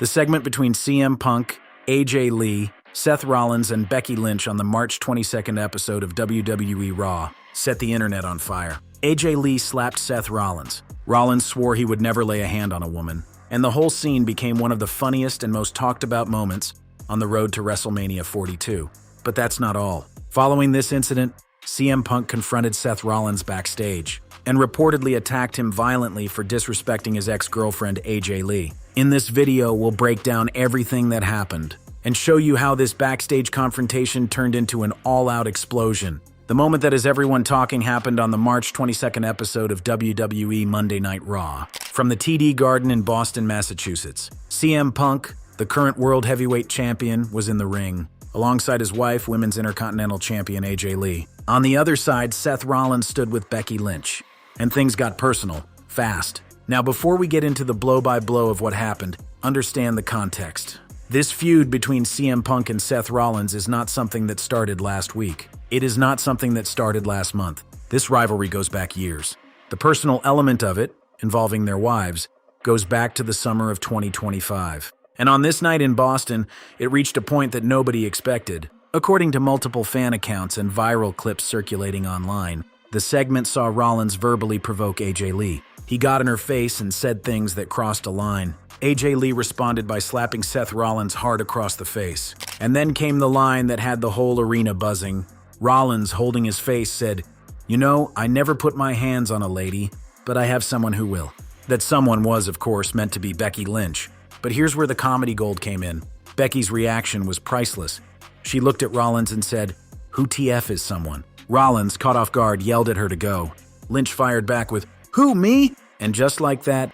The segment between CM Punk, AJ Lee, Seth Rollins, and Becky Lynch on the March 22nd episode of WWE Raw set the internet on fire. AJ Lee slapped Seth Rollins. Rollins swore he would never lay a hand on a woman, and the whole scene became one of the funniest and most talked about moments on the road to WrestleMania 42. But that's not all. Following this incident, CM Punk confronted Seth Rollins backstage and reportedly attacked him violently for disrespecting his ex-girlfriend AJ Lee. In this video, we'll break down everything that happened and show you how this backstage confrontation turned into an all-out explosion. The moment that has everyone talking happened on the March 22nd episode of WWE Monday Night Raw. From the TD Garden in Boston, Massachusetts, CM Punk, the current World Heavyweight Champion, was in the ring, alongside his wife, Women's Intercontinental Champion AJ Lee. On the other side, Seth Rollins stood with Becky Lynch. And things got personal, fast. Now, before we get into the blow-by-blow of what happened, understand the context. This feud between CM Punk and Seth Rollins is not something that started last week. It is not something that started last month. This rivalry goes back years. The personal element of it, involving their wives, goes back to the summer of 2025. And on this night in Boston, it reached a point that nobody expected. According to multiple fan accounts and viral clips circulating online, the segment saw Rollins verbally provoke AJ Lee. He got in her face and said things that crossed a line. AJ Lee responded by slapping Seth Rollins hard across the face. And then came the line that had the whole arena buzzing. Rollins, holding his face, said, "You know, I never put my hands on a lady, but I have someone who will." That someone was, of course, meant to be Becky Lynch. But here's where the comedy gold came in. Becky's reaction was priceless. She looked at Rollins and said, "Who TF is someone?" Rollins, caught off guard, yelled at her to go. Lynch fired back with, "Who, me?" And just like that,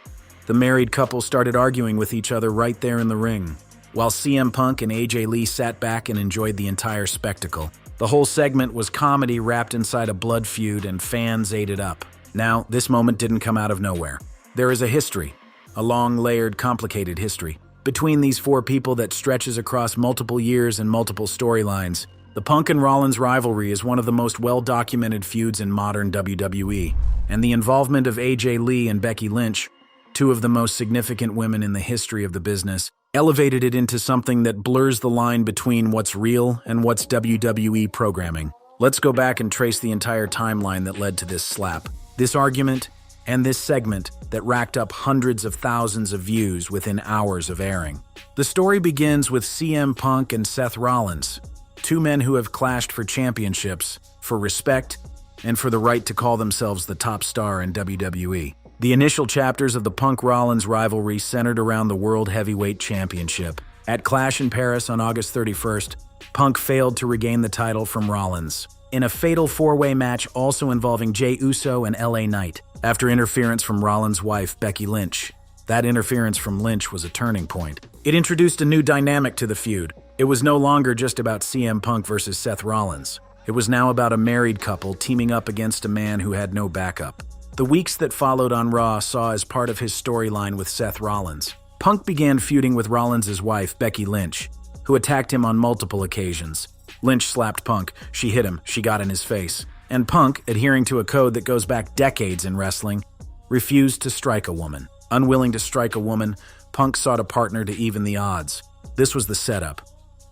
the married couple started arguing with each other right there in the ring, while CM Punk and AJ Lee sat back and enjoyed the entire spectacle. The whole segment was comedy wrapped inside a blood feud, and fans ate it up. Now, this moment didn't come out of nowhere. There is a history, a long, layered, complicated history, between these four people that stretches across multiple years and multiple storylines. The Punk and Rollins rivalry is one of the most well-documented feuds in modern WWE, and the involvement of AJ Lee and Becky Lynch, two of the most significant women in the history of the business, elevated it into something that blurs the line between what's real and what's WWE programming. Let's go back and trace the entire timeline that led to this slap, this argument, and this segment that racked up hundreds of thousands of views within hours of airing. The story begins with CM Punk and Seth Rollins, two men who have clashed for championships, for respect, and for the right to call themselves the top star in WWE. The initial chapters of the Punk-Rollins rivalry centered around the World Heavyweight Championship. At Clash in Paris on August 31st, Punk failed to regain the title from Rollins, in a fatal four-way match also involving Jey Uso and LA Knight, after interference from Rollins' wife, Becky Lynch. That interference from Lynch was a turning point. It introduced a new dynamic to the feud. It was no longer just about CM Punk versus Seth Rollins. It was now about a married couple teaming up against a man who had no backup. The weeks that followed on Raw saw as part of his storyline with Seth Rollins. Punk began feuding with Rollins' wife, Becky Lynch, who attacked him on multiple occasions. Lynch slapped Punk, she hit him, she got in his face. And Punk, adhering to a code that goes back decades in wrestling, refused to strike a woman. Unwilling to strike a woman, Punk sought a partner to even the odds. This was the setup.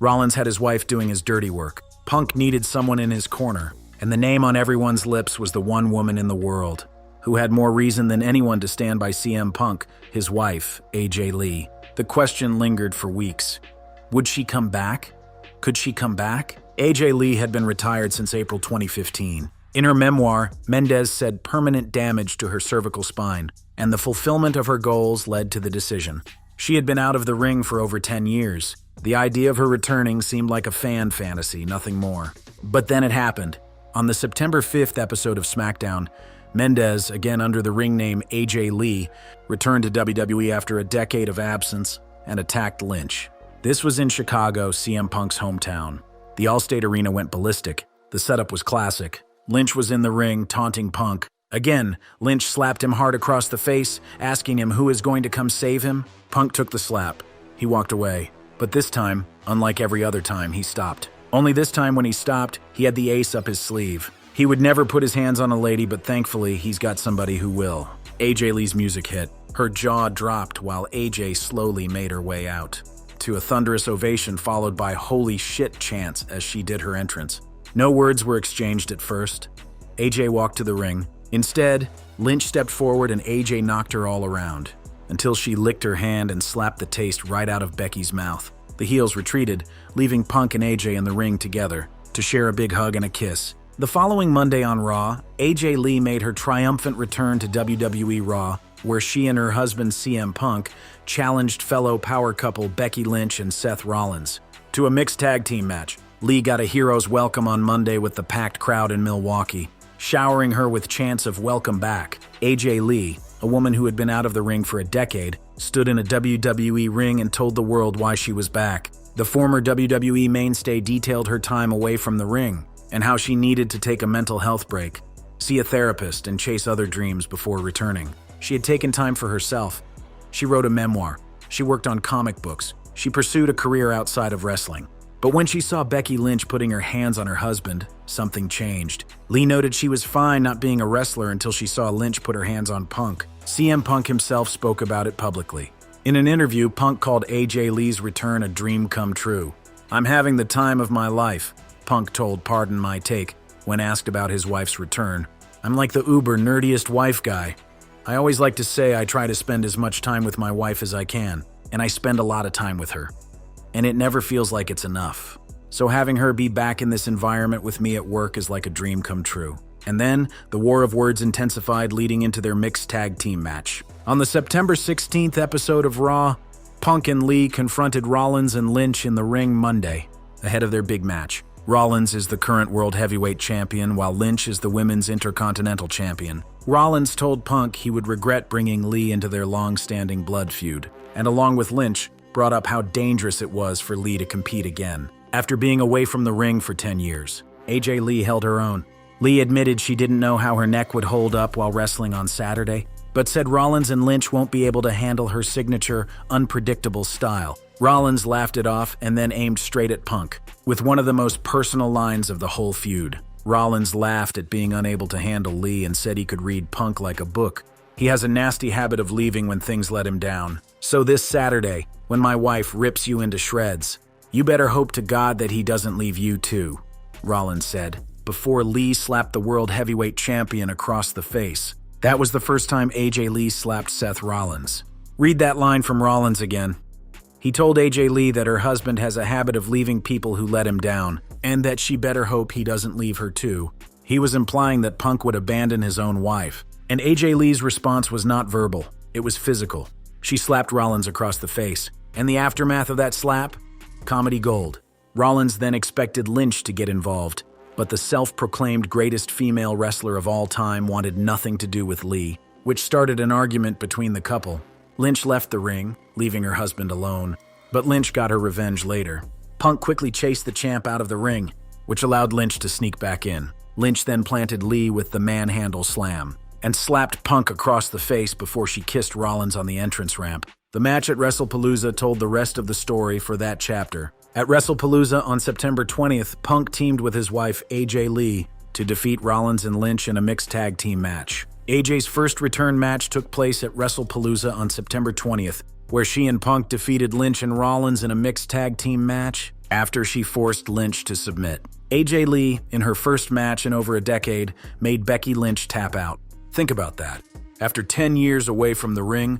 Rollins had his wife doing his dirty work. Punk needed someone in his corner, and the name on everyone's lips was the one woman in the world who had more reason than anyone to stand by CM Punk, his wife, AJ Lee. The question lingered for weeks. Would she come back? Could she come back? AJ Lee had been retired since April 2015. In her memoir, Mendez said permanent damage to her cervical spine, and the fulfillment of her goals led to the decision. She had been out of the ring for over 10 years. The idea of her returning seemed like a fan fantasy, nothing more. But then it happened. On the September 5th episode of SmackDown, Mendez, again under the ring name AJ Lee, returned to WWE after a decade of absence and attacked Lynch. This was in Chicago, CM Punk's hometown. The Allstate Arena went ballistic. The setup was classic. Lynch was in the ring, taunting Punk. Again, Lynch slapped him hard across the face, asking him who is going to come save him. Punk took the slap. He walked away. But this time, unlike every other time, he stopped. Only this time when he stopped, he had the ace up his sleeve. He would never put his hands on a lady, but thankfully, he's got somebody who will. AJ Lee's music hit. Her jaw dropped while AJ slowly made her way out, to a thunderous ovation followed by "holy shit" chants as she did her entrance. No words were exchanged at first. AJ walked to the ring. Instead, Lynch stepped forward and AJ knocked her all around, until she licked her hand and slapped the taste right out of Becky's mouth. The heels retreated, leaving Punk and AJ in the ring together to share a big hug and a kiss. The following Monday on Raw, AJ Lee made her triumphant return to WWE Raw, where she and her husband CM Punk challenged fellow power couple Becky Lynch and Seth Rollins to a mixed tag team match. Lee got a hero's welcome on Monday with the packed crowd in Milwaukee, showering her with chants of "welcome back." AJ Lee, a woman who had been out of the ring for a decade, stood in a WWE ring and told the world why she was back. The former WWE mainstay detailed her time away from the ring and how she needed to take a mental health break, see a therapist, and chase other dreams before returning. She had taken time for herself. She wrote a memoir. She worked on comic books. She pursued a career outside of wrestling. But when she saw Becky Lynch putting her hands on her husband, something changed. Lee noted she was fine not being a wrestler until she saw Lynch put her hands on Punk. CM Punk himself spoke about it publicly. In an interview, Punk called AJ Lee's return a dream come true. "I'm having the time of my life," Punk told Pardon My Take when asked about his wife's return. "I'm like the uber nerdiest wife guy. I always like to say I try to spend as much time with my wife as I can, and I spend a lot of time with her. And it never feels like it's enough. So having her be back in this environment with me at work is like a dream come true." And then, the war of words intensified leading into their mixed tag team match. On the September 16th episode of Raw, Punk and Lee confronted Rollins and Lynch in the ring Monday, ahead of their big match. Rollins is the current World Heavyweight Champion, while Lynch is the Women's Intercontinental Champion. Rollins told Punk he would regret bringing Lee into their long-standing blood feud, and along with Lynch, brought up how dangerous it was for Lee to compete again. After being away from the ring for 10 years, AJ Lee held her own. Lee admitted she didn't know how her neck would hold up while wrestling on Saturday, but said Rollins and Lynch won't be able to handle her signature, unpredictable style. Rollins laughed it off and then aimed straight at Punk, with one of the most personal lines of the whole feud. Rollins laughed at being unable to handle Lee and said he could read Punk like a book. "He has a nasty habit of leaving when things let him down. So this Saturday, when my wife rips you into shreds, you better hope to God that he doesn't leave you too," Rollins said, before Lee slapped the World Heavyweight Champion across the face. That was the first time AJ Lee slapped Seth Rollins. Read that line from Rollins again. He told AJ Lee that her husband has a habit of leaving people who let him down, and that she better hope he doesn't leave her too. He was implying that Punk would abandon his own wife. And AJ Lee's response was not verbal, it was physical. She slapped Rollins across the face, and the aftermath of that slap? Comedy gold. Rollins then expected Lynch to get involved, but the self-proclaimed greatest female wrestler of all time wanted nothing to do with Lee, which started an argument between the couple. Lynch left the ring, leaving her husband alone, but Lynch got her revenge later. Punk quickly chased the champ out of the ring, which allowed Lynch to sneak back in. Lynch then planted Lee with the manhandle slam and slapped Punk across the face before she kissed Rollins on the entrance ramp. The match at WrestlePalooza told the rest of the story for that chapter. At WrestlePalooza on September 20th, Punk teamed with his wife AJ Lee to defeat Rollins and Lynch in a mixed tag team match. AJ's first return match took place at WrestlePalooza on September 20th, where she and Punk defeated Lynch and Rollins in a mixed tag team match after she forced Lynch to submit. AJ Lee, in her first match in over a decade, made Becky Lynch tap out. Think about that. After 10 years away from the ring,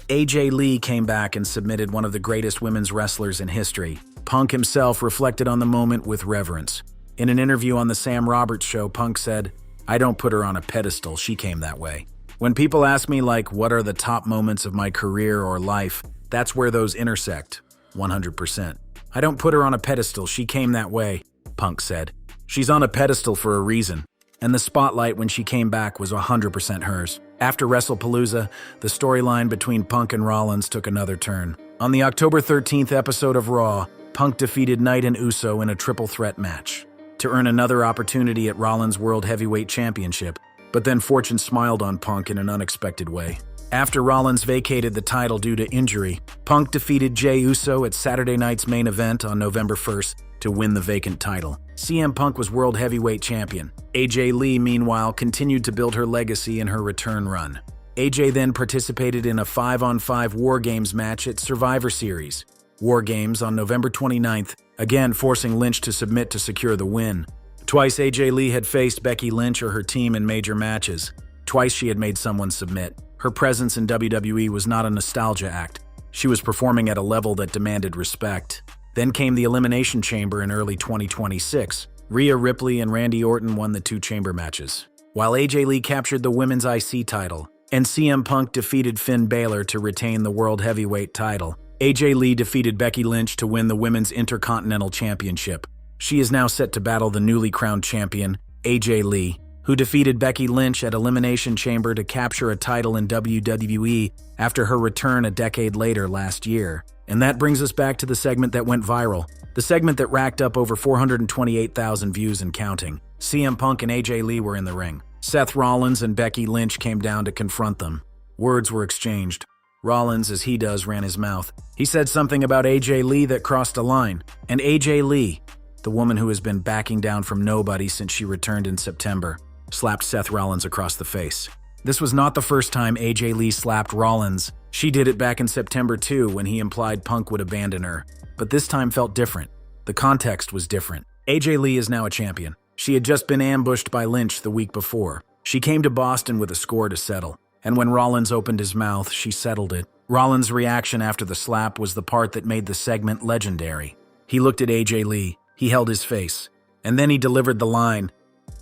AJ Lee came back and submitted one of the greatest women's wrestlers in history. Punk himself reflected on the moment with reverence. In an interview on The Sam Roberts Show, Punk said, "I don't put her on a pedestal, she came that way. When people ask me what are the top moments of my career or life, that's where those intersect, 100%. I don't put her on a pedestal, she came that way," Punk said. "She's on a pedestal for a reason, and the spotlight when she came back was 100% hers." After WrestlePalooza, the storyline between Punk and Rollins took another turn. On the October 13th episode of Raw, Punk defeated Knight and Uso in a triple threat match to earn another opportunity at Rollins' World Heavyweight Championship, but then fortune smiled on Punk in an unexpected way. After Rollins vacated the title due to injury, Punk defeated Jey Uso at Saturday night's main event on November 1st to win the vacant title. CM Punk was World Heavyweight Champion. AJ Lee, meanwhile, continued to build her legacy in her return run. AJ then participated in a 5-on-5 War Games match at Survivor Series War Games on November 29th, again forcing Lynch to submit to secure the win. Twice AJ Lee had faced Becky Lynch or her team in major matches. Twice she had made someone submit. Her presence in WWE was not a nostalgia act. She was performing at a level that demanded respect. Then came the Elimination Chamber in early 2026. Rhea Ripley and Randy Orton won the 2 chamber matches, while AJ Lee captured the Women's IC title, and CM Punk defeated Finn Balor to retain the World Heavyweight title. AJ Lee defeated Becky Lynch to win the Women's Intercontinental Championship. She is now set to battle the newly crowned champion, AJ Lee, who defeated Becky Lynch at Elimination Chamber to capture a title in WWE after her return a decade later last year. And that brings us back to the segment that went viral, the segment that racked up over 428,000 views and counting. CM Punk and AJ Lee were in the ring. Seth Rollins and Becky Lynch came down to confront them. Words were exchanged. Rollins, as he does, ran his mouth. He said something about AJ Lee that crossed a line. And AJ Lee, the woman who has been backing down from nobody since she returned in September, slapped Seth Rollins across the face. This was not the first time AJ Lee slapped Rollins. She did it back in September too, when he implied Punk would abandon her. But this time felt different. The context was different. AJ Lee is now a champion. She had just been ambushed by Lynch the week before. She came to Boston with a score to settle. And when Rollins opened his mouth, she settled it. Rollins' reaction after the slap was the part that made the segment legendary. He looked at AJ Lee. He held his face. And then he delivered the line,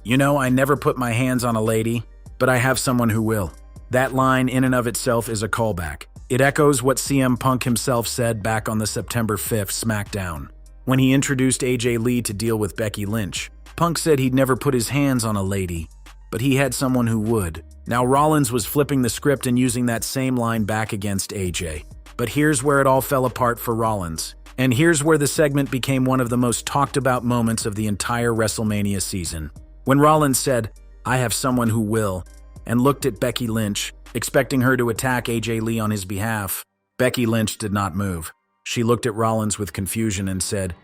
"You know, I never put my hands on a lady, but I have someone who will." That line in and of itself is a callback. It echoes what CM Punk himself said back on the September 5th SmackDown. When he introduced AJ Lee to deal with Becky Lynch, Punk said he'd never put his hands on a lady, but he had someone who would. Now Rollins was flipping the script and using that same line back against AJ. But here's where it all fell apart for Rollins. And here's where the segment became one of the most talked about moments of the entire WrestleMania season. When Rollins said, "I have someone who will," and looked at Becky Lynch, expecting her to attack AJ Lee on his behalf, Becky Lynch did not move. She looked at Rollins with confusion and said,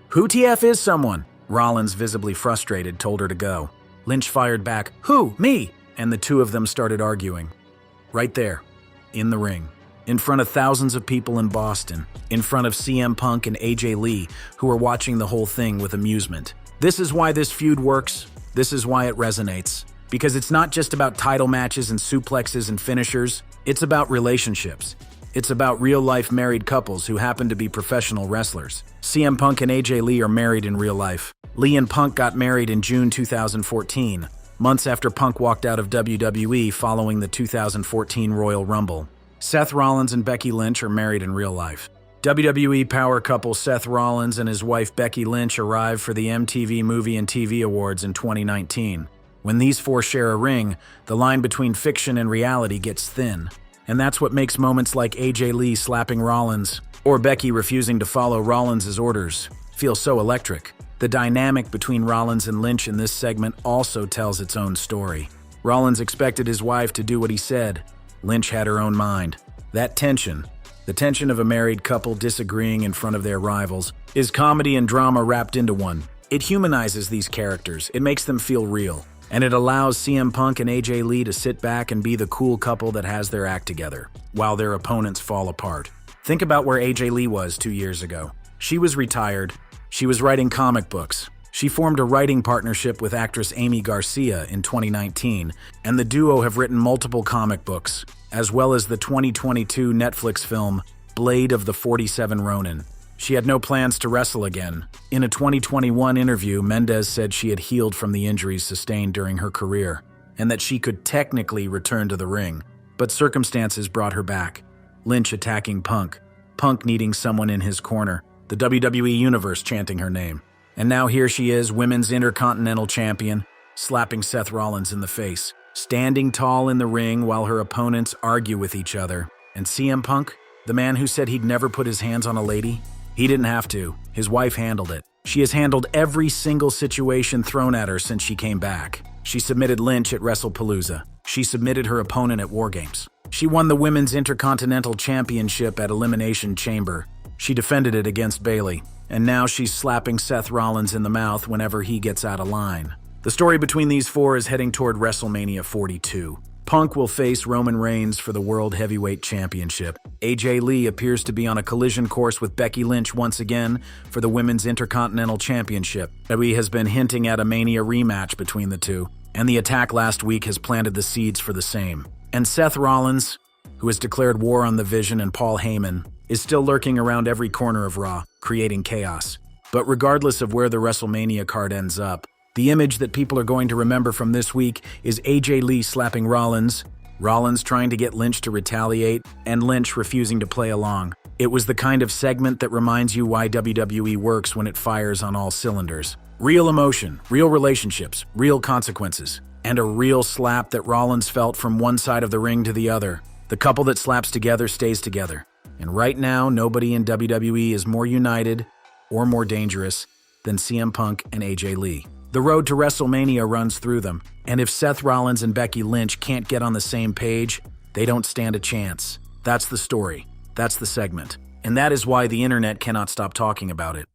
"Who TF is someone?" Rollins, visibly frustrated, told her to go. Lynch fired back, "Who? Me?" And the two of them started arguing. Right there, in the ring, in front of thousands of people in Boston, in front of CM Punk and AJ Lee, who were watching the whole thing with amusement. This is why this feud works. This is why it resonates. Because it's not just about title matches and suplexes and finishers. It's about relationships. It's about real-life married couples who happen to be professional wrestlers. CM Punk and AJ Lee are married in real life. Lee and Punk got married in June 2014, months after Punk walked out of WWE following the 2014 Royal Rumble. Seth Rollins and Becky Lynch are married in real life. WWE power couple Seth Rollins and his wife Becky Lynch arrived for the MTV Movie and TV Awards in 2019. When these four share a ring, the line between fiction and reality gets thin. And that's what makes moments like AJ Lee slapping Rollins, or Becky refusing to follow Rollins' orders, feel so electric. The dynamic between Rollins and Lynch in this segment also tells its own story. Rollins expected his wife to do what he said. Lynch had her own mind. That tension, the tension of a married couple disagreeing in front of their rivals, is comedy and drama wrapped into one. It humanizes these characters. It makes them feel real. And it allows CM Punk and AJ Lee to sit back and be the cool couple that has their act together, while their opponents fall apart. Think about where AJ Lee was 2 years ago. She was retired. She was writing comic books. She formed a writing partnership with actress Amy Garcia in 2019, and the duo have written multiple comic books, as well as the 2022 Netflix film Blade of the 47 Ronin. She had no plans to wrestle again. In a 2021 interview, Mendez said she had healed from the injuries sustained during her career, and that she could technically return to the ring. But circumstances brought her back. Lynch attacking Punk, Punk needing someone in his corner, the WWE Universe chanting her name. And now here she is, Women's Intercontinental Champion, slapping Seth Rollins in the face, standing tall in the ring while her opponents argue with each other. And CM Punk, the man who said he'd never put his hands on a lady? He didn't have to. His wife handled it. She has handled every single situation thrown at her since she came back. She submitted Lynch at WrestlePalooza. She submitted her opponent at War Games. She won the Women's Intercontinental Championship at Elimination Chamber. She defended it against Bayley. And now she's slapping Seth Rollins in the mouth whenever he gets out of line. The story between these four is heading toward WrestleMania 42. Punk will face Roman Reigns for the World Heavyweight Championship. AJ Lee appears to be on a collision course with Becky Lynch once again for the Women's Intercontinental Championship. WWE has been hinting at a Mania rematch between the two, and the attack last week has planted the seeds for the same. And Seth Rollins, who has declared war on the Vision and Paul Heyman, is still lurking around every corner of Raw, creating chaos. But regardless of where the WrestleMania card ends up, the image that people are going to remember from this week is AJ Lee slapping Rollins, Rollins trying to get Lynch to retaliate, and Lynch refusing to play along. It was the kind of segment that reminds you why WWE works when it fires on all cylinders. Real emotion, real relationships, real consequences, and a real slap that Rollins felt from one side of the ring to the other. The couple that slaps together stays together. And right now, nobody in WWE is more united or more dangerous than CM Punk and AJ Lee. The road to WrestleMania runs through them, and if Seth Rollins and Becky Lynch can't get on the same page, they don't stand a chance. That's the story. That's the segment. And that is why the internet cannot stop talking about it.